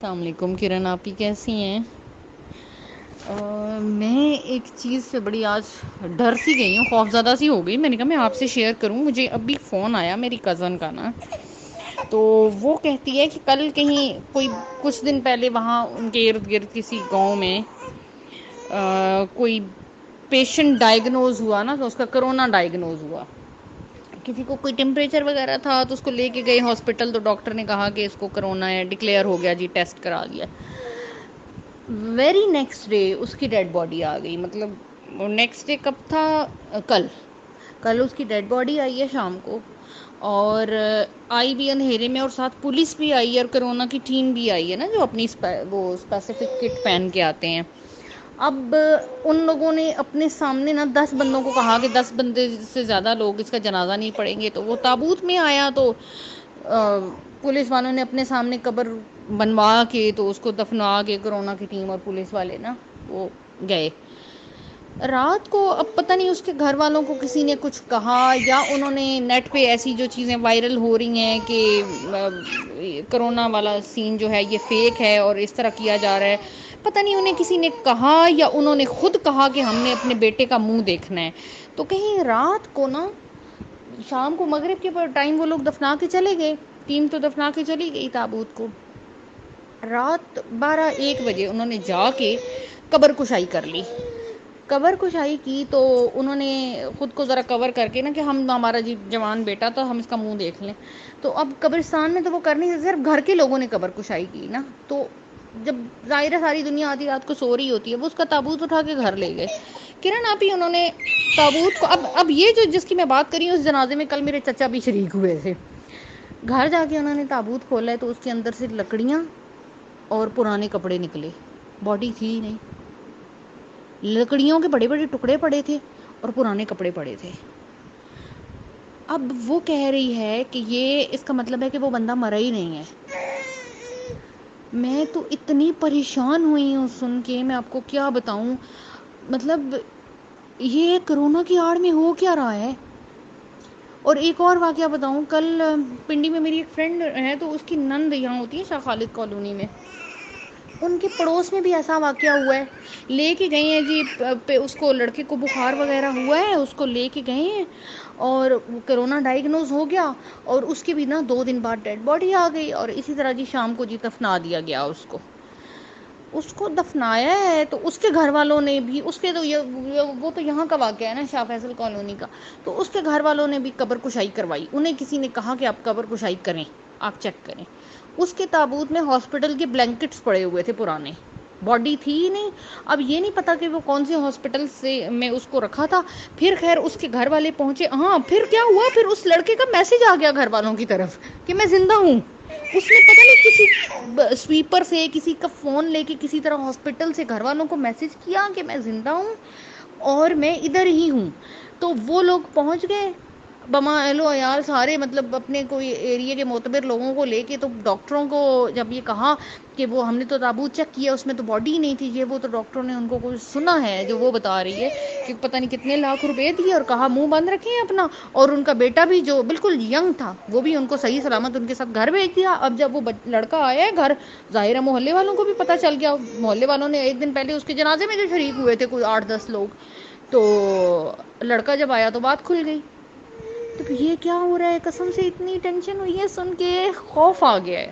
السلام علیکم کرن، آپ ہی کیسی ہیں؟ میں ایک چیز سے بڑی آج ڈر سی گئی ہوں، خوف زدہ سی ہو گئی. میں نے کہا میں آپ سے شیئر کروں. مجھے ابھی فون آیا میری کزن کا نا، تو وہ کہتی ہے کہ کل کہیں کوئی کچھ دن پہلے وہاں ان کے ارد گرد کسی گاؤں میں کوئی پیشنٹ ڈائگنوز ہوا نا، تو اس کا کرونا ڈائگنوز ہوا. کسی کو کوئی ٹیمپریچر وغیرہ تھا تو اس کو لے کے گئے ہاسپٹل، تو ڈاکٹر نے کہا کہ اس کو کرونا ہے، ڈکلیئر ہو گیا جی، ٹیسٹ کرا دیا. ویری نیکسٹ ڈے اس کی ڈیڈ باڈی آ گئی. مطلب نیکسٹ ڈے کب تھا؟ کل. کل اس کی ڈیڈ باڈی آئی ہے شام کو، اور آئی بھی اندھیرے میں، اور ساتھ پولیس بھی آئی ہے اور کرونا کی ٹیم بھی آئی ہے نا، جو اپنی وہ اسپیسیفک کٹ پہن کے آتے ہیں. اب ان لوگوں نے اپنے سامنے نا 10 بندوں کو کہا کہ 10 بندے سے زیادہ لوگ اس کا جنازہ نہیں پڑیں گے. تو وہ تابوت میں آیا، تو پولیس والوں نے اپنے سامنے قبر بنوا کے تو اس کو دفنا کے، کرونا کی ٹیم اور پولیس والے نا وہ گئے. رات کو اب پتہ نہیں اس کے گھر والوں کو کسی نے کچھ کہا، یا انہوں نے نیٹ پہ ایسی جو چیزیں وائرل ہو رہی ہیں کہ کرونا والا سین جو ہے یہ فیک ہے اور اس طرح کیا جا رہا ہے، پتہ نہیں انہیں کسی نے کہا یا انہوں نے خود کہا کہ ہم نے اپنے بیٹے کا منہ دیکھنا ہے. تو کہیں رات کو نا، شام کو مغرب کے ٹائم وہ لوگ دفنا کے چلے گئے، ٹیم تو دفنا کے چلی گئی تابوت کو. رات 12-1 بجے انہوں نے جا کے قبر کشائی کر لی. قبر کشائی کی تو انہوں نے خود کو ذرا کور کر کے نا، کہ ہمارا جی جوان بیٹا تھا، ہم اس کا منہ دیکھ لیں. تو اب قبرستان میں تو وہ کرنی تھی، صرف گھر کے لوگوں نے قبر کشائی کی نا. تو جب ظاہر ساری دنیا آدھی رات کو سو رہی ہوتی ہے، وہ اس کا تابوت اٹھا کے گھر لے گئے. کرن آپ ہی انہوں نے تابوت کو، اب یہ جو جس کی میں بات کری ہوں، اس جنازے میں کل میرے چچا بھی شریک ہوئے تھے. گھر جا کے انہوں نے تابوت کھولا ہے، تو اس کے اندر سے لکڑیاں اور پرانے کپڑے نکلے. باڈی تھی ہی نہیں، لکڑیوں کے بڑے بڑے ٹکڑے پڑے تھے اور پرانے کپڑے پڑے تھے. اب وہ کہہ رہی ہے کہ یہ اس کا مطلب ہے کہ وہ بندہ مرا ہی نہیں ہے. میں تو اتنی پریشان ہوئی ہوں سن کے، میں آپ کو کیا بتاؤں. مطلب یہ کرونا کی آڑ میں ہو کیا رہا ہے. اور ایک اور واقعہ بتاؤں، کل پنڈی میں میری ایک فرینڈ ہے، تو اس کی نند یہاں ہوتی ہے شاہ خالد کالونی میں، ان کے پڑوس میں بھی ایسا واقعہ ہوا ہے. لے کے گئے ہیں جی، اس کو لڑکے کو بخار وغیرہ ہوا ہے، اس کو لے کے گئے ہیں اور کرونا ڈائگنوز ہو گیا. اور اس کے بھی نا 2 دن بعد ڈیڈ باڈی آ گئی، اور اسی طرح جی شام کو جی دفنا دیا گیا اس کو دفنایا ہے. تو اس کے گھر والوں نے بھی، اس کے تو وہ تو یہاں کا واقعہ ہے نا، شاہ فیصل کالونی کا. تو اس کے گھر والوں نے بھی قبر کشائی کروائی. انہیں کسی نے کہا کہ آپ قبر کشائی کریں، آپ چیک کریں. اس کے تابوت میں ہاسپٹل کے بلینکٹس پڑے ہوئے تھے پرانے، باڈی تھی ہی نہیں. اب یہ نہیں پتا کہ وہ کون سے ہاسپٹل سے میں اس کو رکھا تھا. پھر خیر اس کے گھر والے پہنچے. ہاں پھر کیا ہوا، پھر اس لڑکے کا میسج آ گیا گھر والوں کی طرف کہ میں زندہ ہوں. اس نے پتہ نہیں کسی سویپر سے کسی کا فون لے کے کسی طرح ہاسپٹل سے گھر والوں کو میسج کیا کہ میں زندہ ہوں اور میں ادھر ہی ہوں. تو وہ لوگ پہنچ گئے، بما اہل و عیال سارے، مطلب اپنے کوئی ایریے کے معتبر لوگوں کو لے کے. تو ڈاکٹروں کو جب یہ کہا کہ وہ ہم نے تو تابوت چیک کیا، اس میں تو باڈی ہی نہیں تھی، یہ وہ، تو ڈاکٹروں نے ان کو کچھ سنا ہے جو وہ بتا رہی ہے کہ پتہ نہیں کتنے لاکھ روپے دیے اور کہا منہ بند رکھیں اپنا. اور ان کا بیٹا بھی جو بالکل ینگ تھا، وہ بھی ان کو صحیح سلامت ان کے ساتھ گھر بھیج دیا. اب جب وہ لڑکا آیا ہے گھر، ظاہر ہے محلے والوں کو بھی پتہ چل گیا. محلے والوں نے ایک دن پہلے اس کے جنازے میں جو شریک ہوئے تھے کوئی 8-10 لوگ، تو لڑکا جب آیا تو بات کھل گئی. تو یہ کیا ہو رہا ہے، قسم سے اتنی ٹینشن ہوئی ہے سن کے، خوف آ گیا ہے.